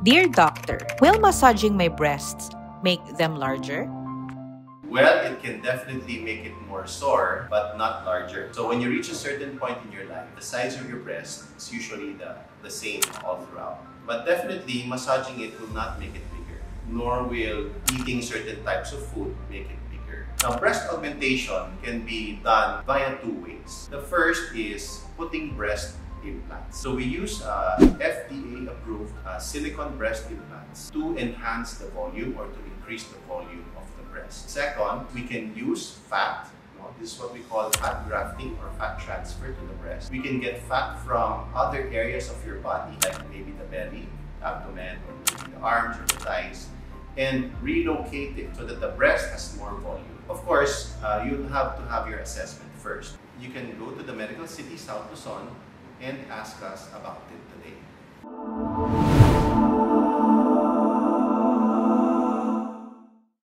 Dear doctor, will massaging my breasts make them larger? Well, it can definitely make it more sore, but not larger. So when you reach a certain point in your life, the size of your breast is usually the same all throughout. But definitely, massaging it will not make it bigger, nor will eating certain types of food make it bigger. Now, breast augmentation can be done via two ways. The first is putting breast implants. So we use FDA-approved silicone breast implants to enhance the volume or to increase the volume of the breast. Second, we can use fat. This is what we call fat grafting or fat transfer to the breast. We can get fat from other areas of your body, like maybe the belly, abdomen, or maybe the arms or the thighs, and relocate it so that the breast has more volume. Of course, you'll have to have your assessment first. You can go to the Medical City South Luzon and ask us about it today.